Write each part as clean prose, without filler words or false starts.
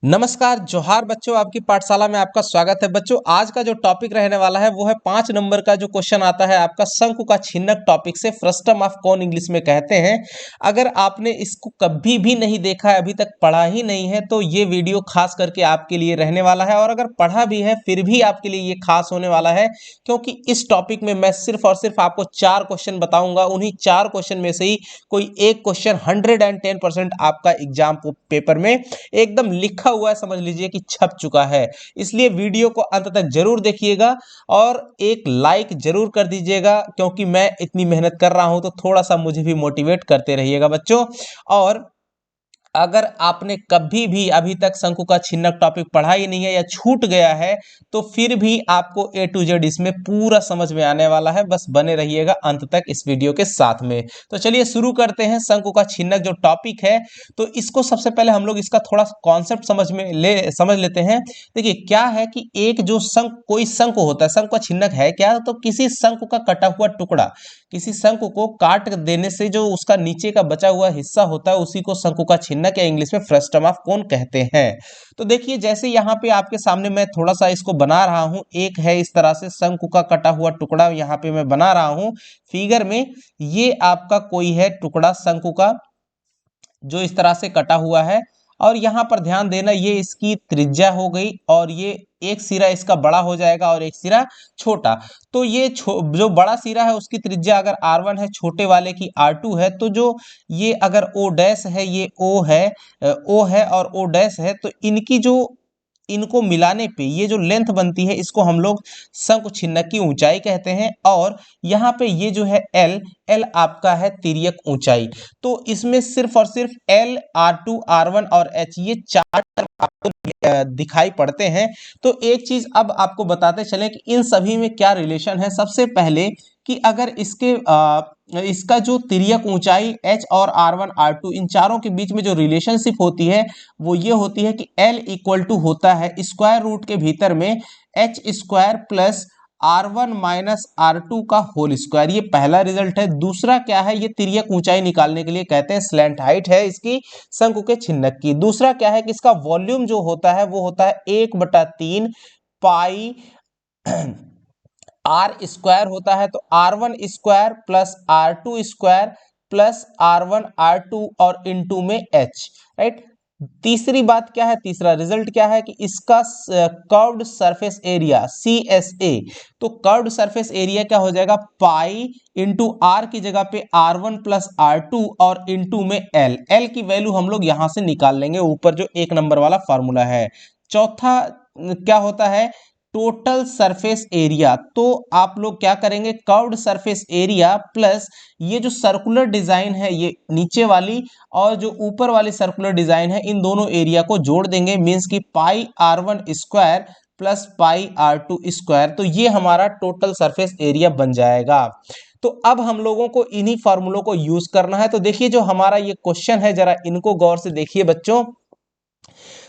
नमस्कार जोहार बच्चों, आपकी पाठशाला में आपका स्वागत है। बच्चों, आज का जो टॉपिक रहने वाला है वो है 5 नंबर का जो क्वेश्चन आता है आपका शंकु का छिन्नक टॉपिक से, फ्रस्टम ऑफ कौन इंग्लिश में कहते हैं। अगर आपने इसको कभी भी नहीं देखा है, अभी तक पढ़ा ही नहीं है, तो ये वीडियो खास करके आपके लिए रहने वाला है। और अगर पढ़ा भी है फिर भी आपके लिए ये खास होने वाला है, क्योंकि इस टॉपिक में मैं सिर्फ और सिर्फ आपको 4 क्वेश्चन बताऊंगा। उन्हीं 4 क्वेश्चन में से ही कोई एक क्वेश्चन 110% आपका एग्जाम पेपर में एकदम लिखा हुआ है, समझ लीजिए कि छप चुका है। इसलिए वीडियो को अंत तक जरूर देखिएगा और एक लाइक जरूर कर दीजिएगा, क्योंकि मैं इतनी मेहनत कर रहा हूं तो थोड़ा सा मुझे भी मोटिवेट करते रहिएगा बच्चों। और अगर आपने कभी भी अभी तक शंकु का छिन्नक टॉपिक पढ़ा ही नहीं है या छूट गया है, तो फिर भी आपको A to Z इसमें पूरा समझ में आने वाला है। बस बने रहिएगा अंत तक इस वीडियो के साथ में। तो चलिए शुरू करते हैं। शंकु का छिन्नक जो टॉपिक है, तो इसको सबसे पहले हम लोग इसका थोड़ा कॉन्सेप्ट समझ लेते हैं। देखिए क्या है कि एक जो कोई शंकु होता है, शंकु का छिन्नक है क्या, तो किसी शंकु का कटा हुआ टुकड़ा, किसी शंकु को काट देने से जो उसका नीचे का बचा हुआ हिस्सा होता है, उसी को शंकु का छिन्नक या इंग्लिश में फ्रस्टम ऑफ कोन कहते हैं। तो देखिए जैसे यहाँ पे आपके सामने मैं थोड़ा सा इसको बना रहा हूं, एक है इस तरह से शंकु का कटा हुआ टुकड़ा यहाँ पे मैं बना रहा हूं फिगर में। ये आपका कोई है टुकड़ा शंकु का जो इस तरह से कटा हुआ है। और यहाँ पर ध्यान देना, ये इसकी त्रिज्या हो गई और ये एक सिरा इसका बड़ा हो जाएगा और एक सिरा छोटा। तो ये जो बड़ा सिरा है उसकी त्रिज्या अगर R1 है, छोटे वाले की R2 है, तो जो ये अगर O डैश है, ये O है और O डैश है, तो इनको मिलाने पे ये जो लेंथ बनती है, इसको हम लोग शंकु छिन्नक की ऊंचाई कहते हैं। और यहाँ पे ये जो है L आपका है तिर्यक ऊंचाई। तो इसमें सिर्फ और सिर्फ L, R2, R1 और H, ये 4 टर्म आपको दिखाई पड़ते हैं। तो एक चीज अब आपको बताते चलें कि इन सभी में क्या रिलेशन है। सबसे पहले कि अगर इसका जो तिर्यक ऊंचाई H और R1, R2, इन चारों के बीच में जो रिलेशनशिप होती है वो ये होती है कि L इक्वल टू होता है स्क्वायर रूट के भीतर में H square plus R1 minus R2 का होल स्क्वायर। ये पहला रिजल्ट है। दूसरा क्या है, ये तिर्यक ऊंचाई निकालने के लिए कहते हैं स्लैंट हाइट है इसकी शंकु के छिन्नक की। दूसरा क्या है कि इसका वॉल्यूम जो होता है वो होता है 1/3 पाई आर स्क्वायर होता है। तो R1 square plus R2 square plus R1 R2 और इनटू में H, राइट। तीसरी बात क्या है, तीसरा रिजल्ट क्या है कि इसका कर्व्ड सरफेस एरिया CSA। तो कर्व्ड सरफेस एरिया क्या हो जाएगा, पाई इंटू R की जगह पे R1 प्लस R2 और इंटू में L की वैल्यू हम लोग यहां से निकाल लेंगे, ऊपर जो 1 नंबर वाला फॉर्मूला है। चौथा क्या होता है, टोटल सरफेस एरिया। तो आप लोग क्या करेंगे, कर्व्ड सरफेस एरिया प्लस ये जो सर्कुलर डिजाइन है ये नीचे वाली और जो ऊपर वाली सर्कुलर डिजाइन है, इन दोनों एरिया को जोड़ देंगे, मींस की पाई R1 square plus pi R2 square. तो ये हमारा टोटल सरफेस एरिया बन जाएगा। तो अब हम लोगों को इन्हीं फॉर्मूलों को यूज करना है। तो देखिए जो हमारा ये क्वेश्चन है, जरा इनको गौर से देखिए बच्चों।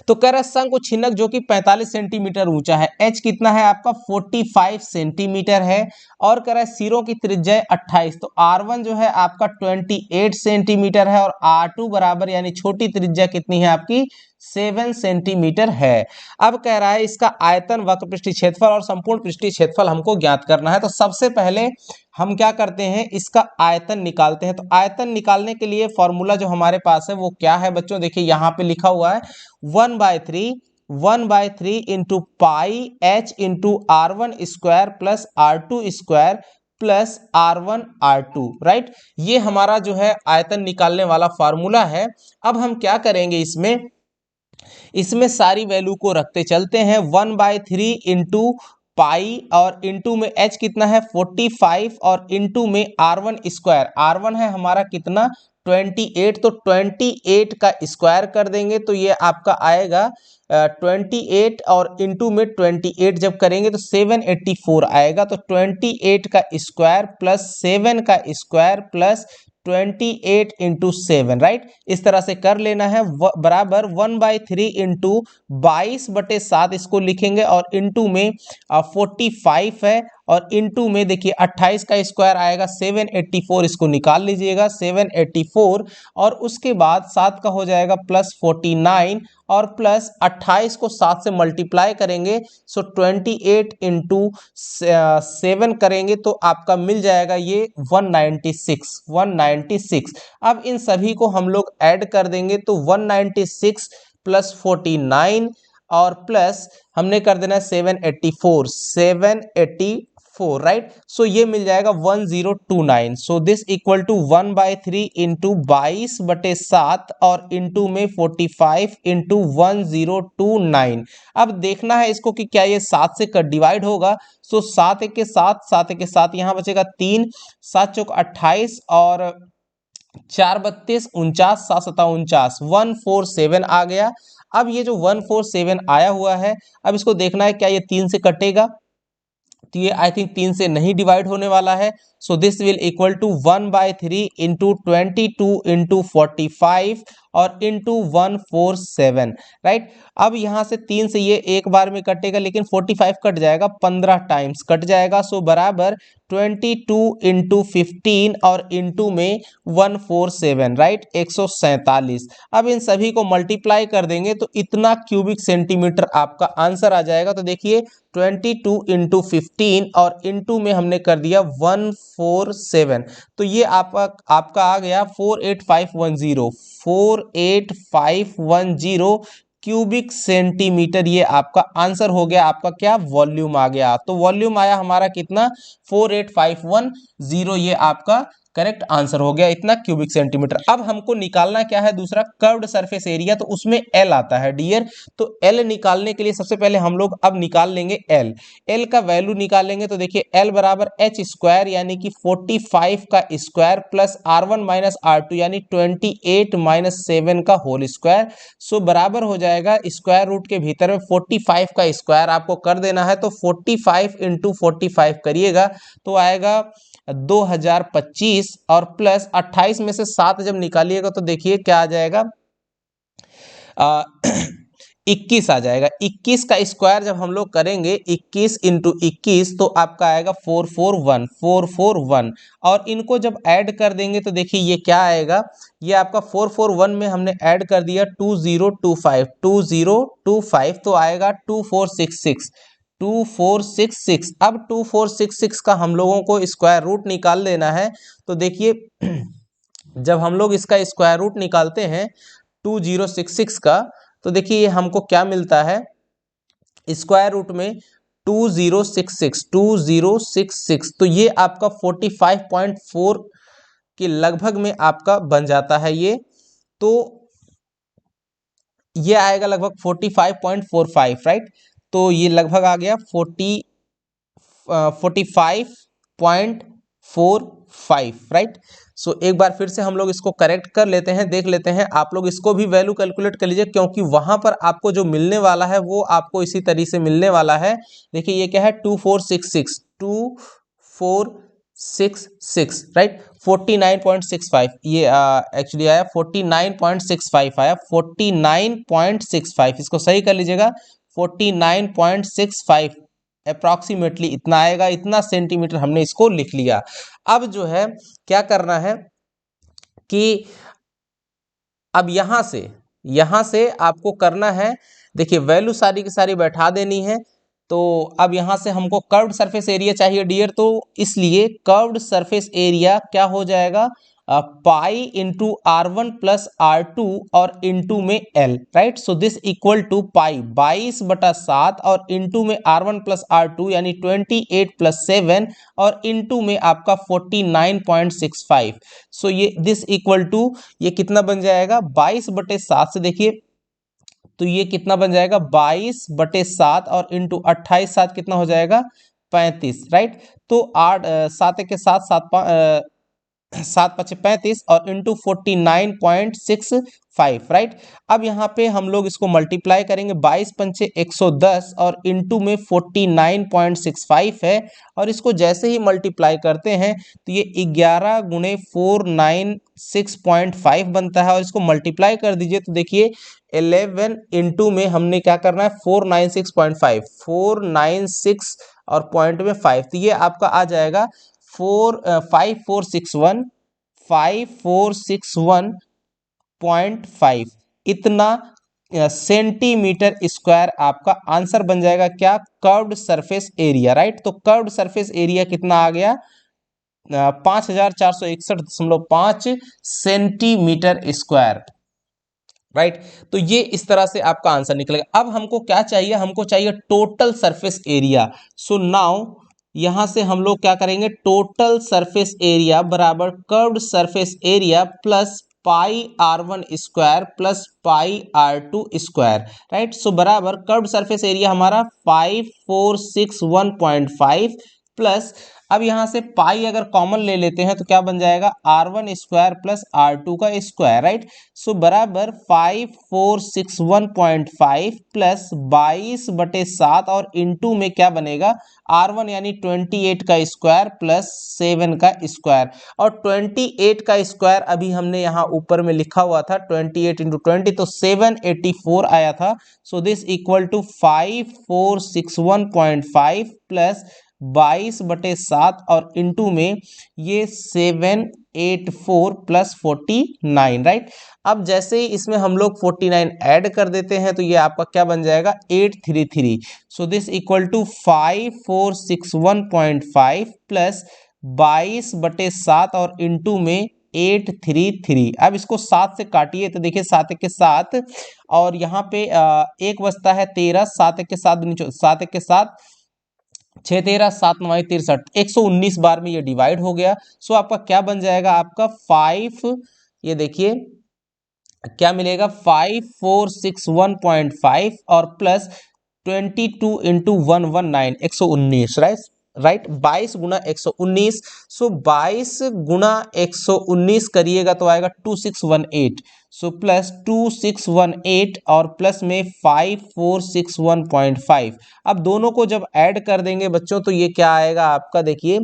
तो कह रहा है शंकु छिन्नक जो कि 45 सेंटीमीटर ऊंचा है, H कितना है आपका 45 सेंटीमीटर है, और कह रहा है सिरों की त्रिज्या 28। तो R1 जो है आपका 28 सेंटीमीटर है और R2 बराबर यानी छोटी त्रिज्या कितनी है आपकी 7 सेंटीमीटर है। अब कह रहा है इसका आयतन, वक्र पृष्ठीय क्षेत्रफल और संपूर्ण पृष्ठीय क्षेत्रफल हमको ज्ञात करना है। तो सबसे पहले हम क्या करते हैं, इसका आयतन निकालते हैं। तो आयतन निकालने के लिए फॉर्मूला जो हमारे पास है वो क्या है बच्चों, देखिए यहाँ पे लिखा हुआ है 1/3 into pi H into R1 square plus R2 square plus R1 R2, right. ये हमारा जो है आयतन निकालने वाला फॉर्मूला है। अब हम क्या करेंगे, इसमें सारी वैल्यू को रखते चलते हैं। 1/3 इंटू पाई और इंटू में H कितना है 45 और इंटू में R1 स्क्वायर, R1 है हमारा कितना 28। तो 28 का स्क्वायर कर देंगे तो ये आपका आएगा 28 और इंटू में 28 जब करेंगे तो 784 आएगा। तो 28 का स्क्वायर प्लस 7 का स्क्वायर प्लस 28 इंटू 7, राइट। इस तरह से कर लेना है। बराबर 1/3 इंटू 22/7 इसको लिखेंगे और इंटू में 45 है और इंटू में देखिए 28 का स्क्वायर आएगा 784, इसको निकाल लीजिएगा 784। और उसके बाद 7 का हो जाएगा प्लस 49 और प्लस 28 को 7 से मल्टीप्लाई करेंगे, सो 28 इंटू 7 करेंगे तो आपका मिल जाएगा ये 196। अब इन सभी को हम लोग ऐड कर देंगे तो 196 प्लस 49 और प्लस हमने कर देना है 784, राइट। सो ये मिल जाएगा 1029। So this equal to 1/3 into 22/7 और इंटू में 45 इंटू 1029। अब देखना है इसको कि क्या ये 7 से डिवाइड होगा। सो 7 एक के 7, 7 एक के 7, यहाँ बचेगा 3, 7 चौक 28 और 4 32 49, 7 सता 49, 147 आ गया। अब ये जो 147 आया हुआ है, अब इसको देखना है क्या ये 3 से कटेगा, तो ये आई थिंक 3 से नहीं डिवाइड होने वाला है। So this will equal to 1/3 into 22 into 45 और इंटू 147, राइट। अब यहाँ से 3 से ये एक बार में कटेगा, लेकिन 45 कट जाएगा, 15 टाइम्स कट जाएगा। सो बराबर 22 इंटू 15 और इंटू में 147, राइट, 147। अब इन सभी को मल्टीप्लाई कर देंगे तो इतना क्यूबिक सेंटीमीटर आपका आंसर आ जाएगा। तो देखिए 22 इंटू 15 और इंटू में हमने कर दिया 147, तो ये आपका आ गया 48510, 48510 क्यूबिक सेंटीमीटर। ये आपका आंसर हो गया, आपका क्या वॉल्यूम आ गया। तो वॉल्यूम आया हमारा कितना, 48510, ये आपका करेक्ट आंसर हो गया, इतना क्यूबिक सेंटीमीटर। अब हमको निकालना क्या है, दूसरा कर्व्ड सरफेस एरिया, तो उसमें एल आता है डियर। तो एल निकालने के लिए सबसे पहले हम लोग अब निकाल लेंगे एल। एल का वैल्यू निकालेंगे तो देखिए एल बराबर एच स्क्वायर यानी कि 45 का square plus R1 minus R2 यानी 28 माइनस 7 का होल स्क्वायर। सो बराबर हो जाएगा स्क्वायर रूट के भीतर में 45 का स्क्वायर आपको कर देना है, तो 45 इंटू 45 करिएगा तो आएगा 2025 और प्लस 28 में से 7 जब निकालिएगा तो देखिए क्या आ जाएगा, 21 आ जाएगा। 21 का स्क्वायर जब हम लोग करेंगे 21 इंटू 21 तो आपका आएगा 441 और इनको जब ऐड कर देंगे तो देखिए ये क्या आएगा, ये आपका 441 में हमने ऐड कर दिया 2025 तो आएगा 2466। अब 2466 का हम लोगों को स्क्वायर रूट निकाल लेना है। तो देखिए जब हम लोग इसका स्क्वायर रूट निकालते हैं 2066 का, तो देखिए हमको क्या मिलता है, स्क्वायर रूट में 2066 तो ये आपका 45.4 के लगभग में आपका बन जाता है ये। तो ये आएगा लगभग 45.45, राइट। तो ये लगभग आ गया 45.45, राइट। सो एक बार फिर से हम लोग इसको करेक्ट कर लेते हैं, देख लेते हैं। आप लोग इसको भी वैल्यू कैलकुलेट कर लीजिए, क्योंकि वहां पर आपको जो मिलने वाला है वो आपको इसी तरीके से मिलने वाला है। देखिए ये क्या है, 2466, राइट, 49.65 ये एक्चुअली आया 49.65 आया, 49.65, इसको सही कर लीजिएगा, 49.65 अप्रॉक्सीमेटली इतना आएगा, इतना सेंटीमीटर हमने इसको लिख लिया। अब जो है क्या करना है कि अब यहां से आपको करना है, देखिए वैल्यू सारी की सारी बैठा देनी है। तो अब यहां से हमको कर्व्ड सरफेस एरिया चाहिए डियर, तो इसलिए कर्व्ड सरफेस एरिया क्या हो जाएगा, pi into R1 plus R2 और इंटू में L, right. So this equal to pi 22/7 और इंटू में R1 प्लस R2 यानी 28 प्लस 7 और इंटू में आपका 49.65। सो ये दिस इक्वल टू ये कितना बन जाएगा, 22/7 से देखिए तो ये कितना बन जाएगा, 22/7 और इंटू 28, 7 कितना हो जाएगा, 35, राइट। तो 8 7 के साथ 7 5 35 और इंटू 49.65, राइट। अब यहाँ पे हम लोग इसको मल्टीप्लाई करेंगे, 22 पंचे 110 और इंटू में 49.65 है, और इसको जैसे ही मल्टीप्लाई करते हैं तो ये 11 गुणे 496.5 बनता है, और इसको मल्टीप्लाई कर दीजिए तो देखिए 11 इंटू में हमने क्या करना है, 496 और पॉइंट में 5, तो ये आपका आ जाएगा 5461.5 इतना सेंटीमीटर स्क्वायर आपका आंसर बन जाएगा क्या, कर्व्ड सरफेस एरिया, राइट। तो कर्व्ड सरफेस एरिया कितना आ गया, 5461.5 सेंटीमीटर स्क्वायर, राइट। तो ये इस तरह से आपका आंसर निकलेगा। अब हमको क्या चाहिए, हमको चाहिए total surface area. So now यहां से हम लोग क्या करेंगे, टोटल सरफेस एरिया बराबर curved surface area plus pi r1 square plus pi r2 square, right. So बराबर कर्व्ड सरफेस एरिया हमारा 5461.5 प्लस, अब यहां से पाई अगर कॉमन ले लेते हैं तो क्या बन जाएगा, r1 स्क्वायर प्लस r2 का स्क्वायर, राइट। सो बराबर 5461.5 प्लस 22/7 और इनटू में क्या बनेगा, r1 यानी 28 का स्क्वायर प्लस 7 का स्क्वायर, और 28 का स्क्वायर अभी हमने यहाँ ऊपर में लिखा हुआ था 28 इंटू 20 तो 784 आया था। So this equal to 5461.5 plus 22/7 और इनटू में ये 784 प्लस 49, राइट। अब जैसे ही इसमें हम लोग 49 ऐड कर देते हैं तो ये आपका क्या बन जाएगा, 833। So this equal to 5461.5 plus 22/7 और इनटू में 833। अब इसको 7 से काटिए तो देखिए 7 के 7 और यहाँ पे एक बचता है 13, 7 के 7 7 के 7 6 13 7 9 63, 119 बार में ये डिवाइड हो गया। सो आपका क्या बन जाएगा, आपका 5, ये देखिए क्या मिलेगा 5461.5 और प्लस 22 इंटू 119 119, राइट 22 गुना 119। सो 22 गुना 119 करिएगा तो आएगा 2618। सो प्लस 2618 और प्लस में 5461.5। अब दोनों को जब ऐड कर देंगे बच्चों तो ये क्या आएगा आपका, देखिए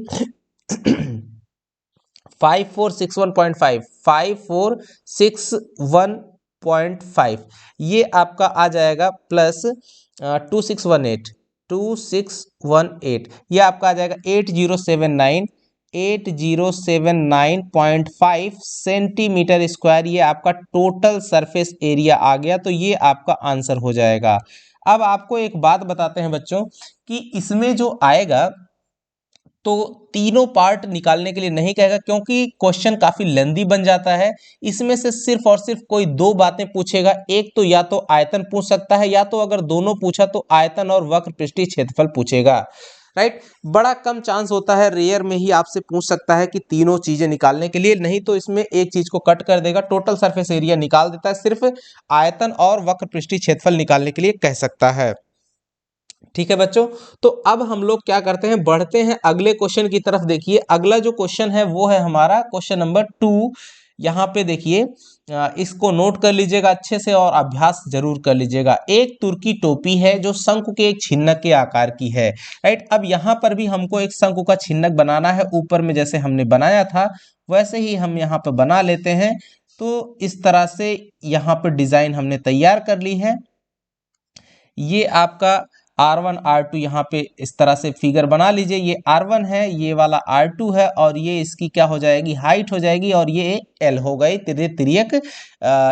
5461.5 5461.5 ये आपका आ जाएगा प्लस 2618 ये आपका आ जाएगा 8079 सेंटीमीटर स्क्वायर। ये आपका टोटल सरफेस एरिया आ गया, तो ये आपका आंसर हो जाएगा। अब आपको एक बात बताते हैं बच्चों कि इसमें जो आएगा तो तीनों पार्ट निकालने के लिए नहीं कहेगा क्योंकि क्वेश्चन काफी लेंदी बन जाता है। इसमें से सिर्फ और सिर्फ कोई दो बातें पूछेगा, एक तो या तो आयतन पूछ सकता है या तो अगर दोनों पूछा तो आयतन और वक्र पृष्ठीय क्षेत्रफल पूछेगा, राइट। बड़ा कम चांस होता है, रेयर में ही आपसे पूछ सकता है कि तीनों चीजें निकालने के लिए, नहीं तो इसमें एक चीज को कट कर देगा, टोटल सरफेस एरिया निकाल देता है, सिर्फ आयतन और वक्र पृष्ठीय क्षेत्रफल निकालने के लिए कह सकता है। ठीक है बच्चों, तो अब हम लोग क्या करते हैं, बढ़ते हैं अगले क्वेश्चन की तरफ। देखिए अगला जो क्वेश्चन है वो है हमारा क्वेश्चन नंबर 2। यहाँ पे देखिए इसको नोट कर लीजिएगा अच्छे से और अभ्यास जरूर कर लीजिएगा। एक तुर्की टोपी है जो शंकु के एक छिन्नक के आकार की है, राइट। अब यहाँ पर भी हमको एक शंकु का छिन्नक बनाना है, ऊपर में जैसे हमने बनाया था वैसे ही हम यहाँ पे बना लेते हैं। तो इस तरह से यहाँ पे डिजाइन हमने तैयार कर ली है। ये आपका R1 R2 यहाँ पे इस तरह से फिगर बना लीजिए, ये R1 है, ये वाला R2 है और ये इसकी क्या हो जाएगी, हाइट हो जाएगी और ये L हो गई, तिर्यक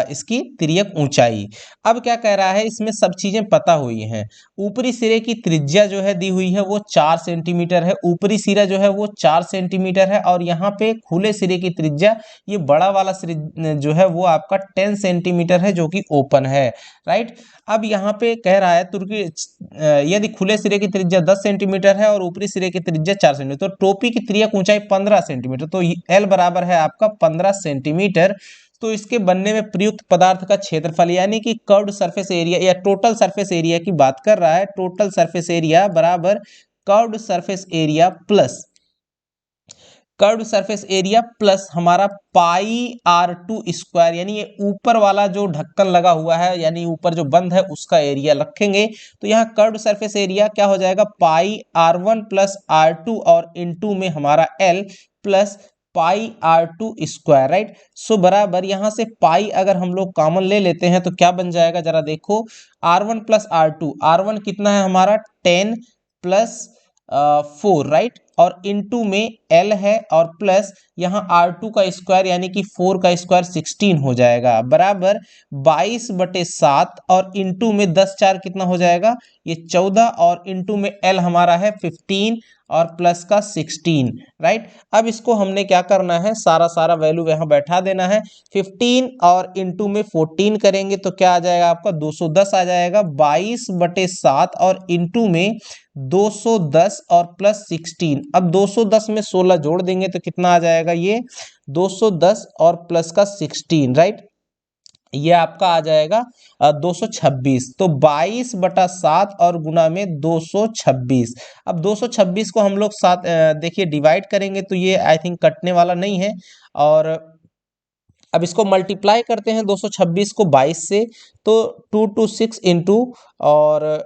इसकी तिर्यक ऊंचाई। अब क्या कह रहा है, इसमें सब चीजें पता हुई हैं। ऊपरी सिरे की त्रिज्या जो है दी हुई है वो 4 सेंटीमीटर है, ऊपरी सिरा जो है वो 4 सेंटीमीटर है और यहाँ पे खुले सिरे की त्रिज्या, ये बड़ा वाला सिरा जो है वो आपका 10 सेंटीमीटर है जो कि ओपन है, राइट। अब यहाँ पे कह रहा है तुर्की यदि खुले सिरे की त्रिज्या 10 सेंटीमीटर है और ऊपरी सिरे की त्रिज्या 4 सेंटीमीटर, तो टोपी की त्रिज्या ऊंचाई 15 सेंटीमीटर, तो L बराबर है आपका 15 सेंटीमीटर। तो इसके बनने में प्रयुक्त पदार्थ का क्षेत्रफल यानी कि कर्व्ड सरफेस एरिया या टोटल सरफेस एरिया की बात कर रहा है, टोटल सरफेस एरिया बराबर curved surface area plus curved surface area plus हमारा पाई R2 स्क्वायर, यानी ये ऊपर वाला जो ढक्कन लगा हुआ है यानी ऊपर जो बंद है उसका एरिया रखेंगे। तो यहाँ कर्व्ड सरफेस एरिया क्या हो जाएगा, पाई R1 प्लस R2 और इनटू में हमारा L plus pi R2 square, right. So बराबर यहाँ से पाई अगर हम लोग कॉमन ले लेते हैं तो क्या बन जाएगा, जरा देखो R1 प्लस R2, R1 कितना है हमारा 10 प्लस 4, राइट। और इनटू में L है और प्लस यहाँ R2 का स्क्वायर यानी कि 4 का स्क्वायर 16 हो जाएगा बराबर 22/7 और इनटू में 10 4 कितना हो जाएगा ये 14 और इनटू में L हमारा है 15 और प्लस का 16 राइट। अब इसको हमने क्या करना है सारा वैल्यू यहाँ बैठा देना है 15 और इनटू में 14 करेंगे तो क्या आ जाएगा आपका 210 आ जाएगा 22/7 और इनटू में 210 और प्लस 16। अब 210 में 16 जोड़ देंगे तो कितना आ जाएगा ये 210 और प्लस का 16 राइट। ये आपका आ जाएगा 226। तो 22/7 और गुना में 226। अब 226 को हम लोग साथ देखिए डिवाइड करेंगे तो ये आई थिंक कटने वाला नहीं है। और अब इसको मल्टीप्लाई करते हैं 226 को 22 से तो 2 to 6 इंटू और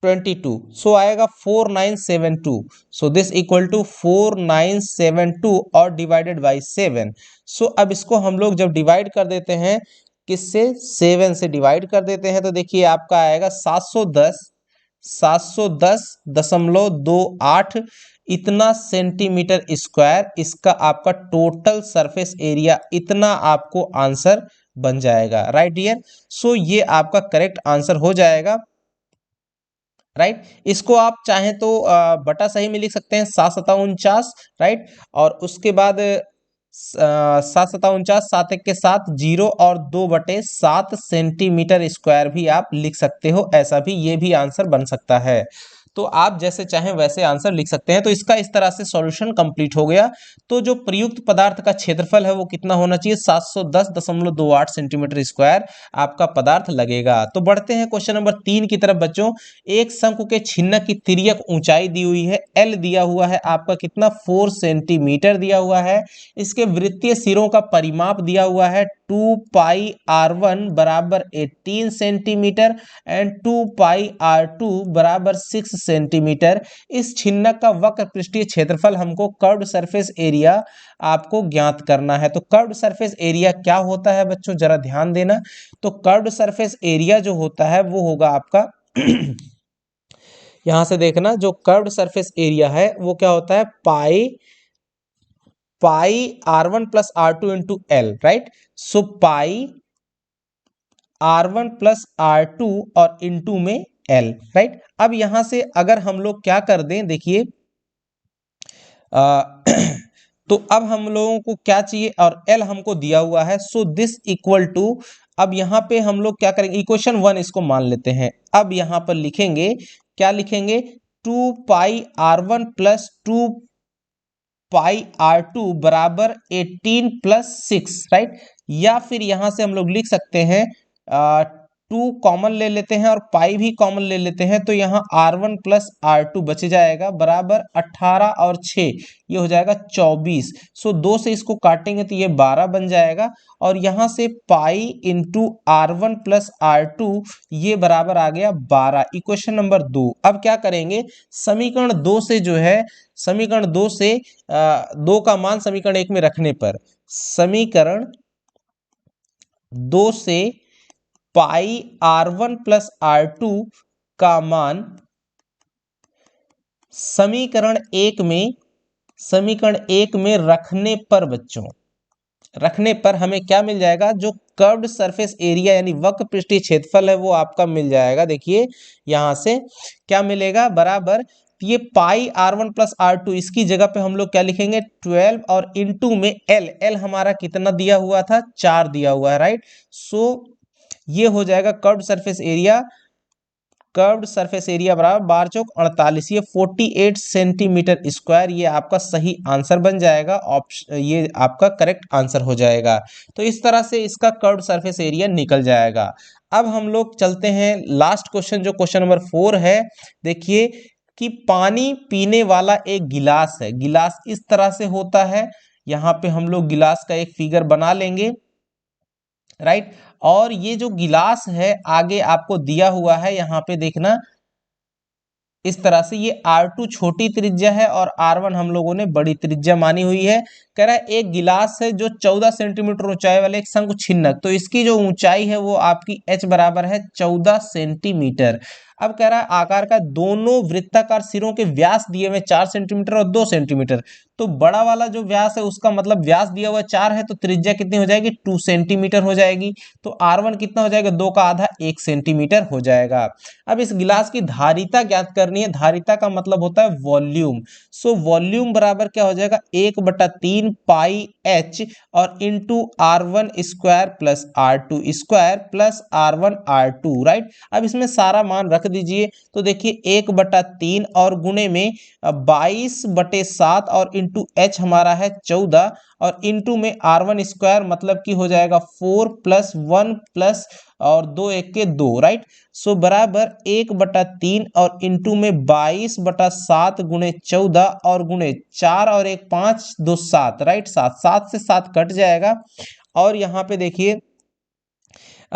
22 सो आएगा 4972। सो दिस इक्वल टू 4972 और डिवाइडेड बाई 7। सो अब इसको हम लोग जब डिवाइड कर देते हैं किससे 7 से डिवाइड कर देते हैं तो देखिए आपका आएगा 710.28 इतना सेंटीमीटर स्क्वायर इसका आपका टोटल सरफेस एरिया इतना आपको आंसर बन जाएगा राइट डियर। सो ये आपका करेक्ट आंसर हो जाएगा राइट। इसको आप चाहें तो बटा सही में लिख सकते हैं 7×7=49 राइट। और उसके बाद 7×7=49 7 1 के साथ 0 और 2/7 सेंटीमीटर स्क्वायर भी आप लिख सकते हो। ऐसा भी ये भी आंसर बन सकता है। तो आप जैसे चाहें वैसे आंसर लिख सकते हैं। तो इसका इस तरह से सॉल्यूशन कंप्लीट हो गया। तो जो प्रयुक्त पदार्थ का क्षेत्रफल है वो कितना होना चाहिए 710.28 सेंटीमीटर स्क्वायर आपका पदार्थ लगेगा। तो बढ़ते हैं क्वेश्चन नंबर 3 की तरफ बच्चों। एक शंकु के छिन्नक की तिर्यक ऊंचाई दी हुई है L दिया हुआ है आपका कितना 4 सेंटीमीटर दिया हुआ है। इसके वृत्तीय सिरों का परिमाप दिया हुआ है 2πr1 बराबर 18 सेंटीमीटर एंड 2πr2 बराबर 6 सेंटीमीटर। इस छिन्नक का वक्र पृष्ठीय क्षेत्रफल हमको कर्व्ड सरफेस एरिया आपको ज्ञात करना है। तो कर्व्ड सरफेस एरिया क्या होता है बच्चों जरा ध्यान देना। तो कर्व्ड सरफेस एरिया जो होता है वो होगा आपका यहां से देखना जो कर्व्ड सरफेस एरिया है वो क्या होता है pi r1 plus r2 into L right. So pi r1 plus r2 और इंटू में l राइट। अब यहां से अगर हम लोग क्या कर दें देखिए तो अब हम लोगों को क्या चाहिए और l हमको दिया हुआ है। सो दिस इक्वल टू अब यहां पे हम लोग क्या करेंगे इक्वेशन 1 इसको मान लेते हैं। अब यहां पर लिखेंगे क्या लिखेंगे 2πr1 प्लस 2πr2 बराबर 18 प्लस 6 राइट। या फिर यहां से हम लोग लिख सकते हैं 2 कॉमन ले लेते हैं और पाई भी कॉमन ले लेते हैं तो यहाँ r1 प्लस r2 बच जाएगा बराबर 18 और 6 ये हो जाएगा 24। सो 2 से इसको काटेंगे तो ये 12 बन जाएगा और यहाँ से pi into r1 plus r2 ये बराबर आ गया 12। Equation number 2। अब क्या करेंगे समीकरण 2 से जो है समीकरण 2 से 2 का मान समीकरण 1 में रखने पर समीकरण 2 से पाई r1 प्लस r2 का मान समीकरण 1 में रखने पर बच्चों रखने पर हमें क्या मिल जाएगा जो कर्व्ड सरफेस एरिया यानी वक्र पृष्ठीय क्षेत्रफल है वो आपका मिल जाएगा। देखिए यहां से क्या मिलेगा बराबर ये पाई r1 प्लस r2 इसकी जगह पे हम लोग क्या लिखेंगे 12 और इनटू में l हमारा कितना दिया हुआ था 4 दिया हुआ है राइट। सो ये हो जाएगा कर्व्ड सरफेस एरिया बराबर 12 चौक 48 ये 48 सेंटीमीटर स्क्वायर ये आपका सही आंसर बन जाएगा। ऑप्शन ये आपका करेक्ट आंसर हो जाएगा। तो इस तरह से इसका कर्व्ड सरफेस एरिया निकल जाएगा। अब हम लोग चलते हैं लास्ट क्वेश्चन जो क्वेश्चन नंबर 4 है। देखिए कि पानी पीने वाला एक गिलास है। गिलास इस तरह से होता है। यहाँ पे हम लोग गिलास का एक फिगर बना लेंगे राइट। और ये जो गिलास है आगे आपको दिया हुआ है यहाँ पे देखना इस तरह से ये R2 छोटी त्रिज्या है और R1 हम लोगों ने बड़ी त्रिज्या मानी हुई है। कह रहा है एक गिलास है जो 14 सेंटीमीटर ऊंचाई वाले एक शंकु छिन्नक, तो इसकी जो ऊंचाई है वो आपकी h बराबर है 14 सेंटीमीटर। अब कह रहा है आकार का दोनों वृत्ताकार सिरों के व्यास दिए हुए 4 सेंटीमीटर और 2 सेंटीमीटर। तो बड़ा वाला जो व्यास है उसका मतलब व्यास दिया हुआ 4 है, तो त्रिज्या कितनी हो जाएगी 2 सेंटीमीटर हो जाएगी। तो R1 कितना हो जाएगा 2 का आधा 1 सेंटीमीटर हो जाएगा। अब इस गिलास की धारिता ज्ञात करनी है। धारिता का मतलब होता है वॉल्यूम। सो वॉल्यूम बराबर क्या हो जाएगा 1/3 पाई h और into R1 square plus R2 square plus R1 R2, right. अब इसमें सारा मान रख दीजिए। तो देखिए 1/3 और गुणे में 22/7 और इंटू h हमारा है 14 और इंटू में R1 स्क्वायर मतलब कि हो जाएगा 4 प्लस 1 प्लस और 2 1 के 2, राइट। सो बराबर 1/3 और इंटू में 22/7 गुणे 14 और गुणे 4 और 1 5 2 7, राइट। 7 से 7 कट जाएगा और यहाँ पे देखिए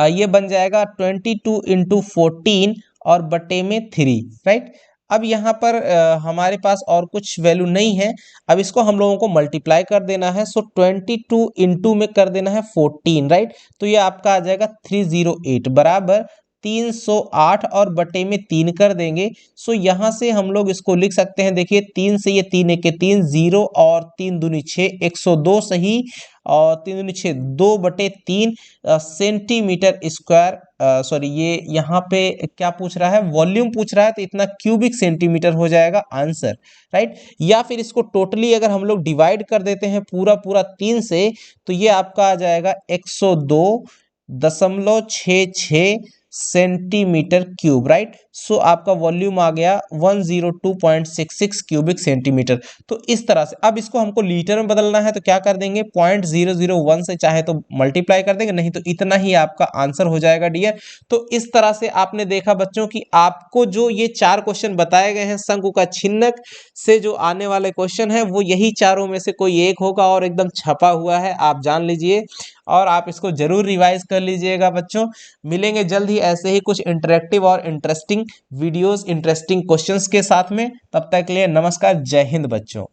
ये बन जाएगा 22 इंटू 14 और बटे में 3, राइट। अब यहाँ पर हमारे पास और कुछ वैल्यू नहीं है। अब इसको हम लोगों को मल्टीप्लाई कर देना है। सो 22 इंटू में कर देना है 14, राइट। तो ये आपका आ जाएगा 308 बराबर 308 और बटे में 3 कर देंगे। सो यहाँ से हम लोग इसको लिख सकते हैं। देखिए 3 से ये 3 1 के 3 0 और 3 दूनी 6 102 सही और 3 दूनी 6 2/3 सेंटीमीटर स्क्वायर। सॉरी ये यहाँ पे क्या पूछ रहा है वॉल्यूम पूछ रहा है, तो इतना क्यूबिक सेंटीमीटर हो जाएगा आंसर, राइट। या फिर इसको टोटली अगर हम लोग डिवाइड कर देते हैं पूरा पूरा 3 से, तो ये आपका आ जाएगा 102.66 सेंटीमीटर क्यूब, राइट। सो आपका वॉल्यूम आ गया 102.66 क्यूबिक सेंटीमीटर। तो इस तरह से अब इसको हमको लीटर में बदलना है, तो क्या कर देंगे 0.001 से चाहे तो मल्टीप्लाई कर देंगे, नहीं तो इतना ही आपका आंसर हो जाएगा डियर। तो इस तरह से आपने देखा बच्चों कि आपको जो ये 4 क्वेश्चन बताए गए हैं शंकु का छिन्नक से जो आने वाले क्वेश्चन है वो यही चारों में से कोई एक होगा और एकदम छपा हुआ है, आप जान लीजिए। और आप इसको जरूर रिवाइज कर लीजिएगा बच्चों। मिलेंगे जल्द ही ऐसे ही कुछ इंटरेक्टिव और इंटरेस्टिंग वीडियोस, इंटरेस्टिंग क्वेश्चंस के साथ में। तब तक के लिए नमस्कार, जय हिंद बच्चों।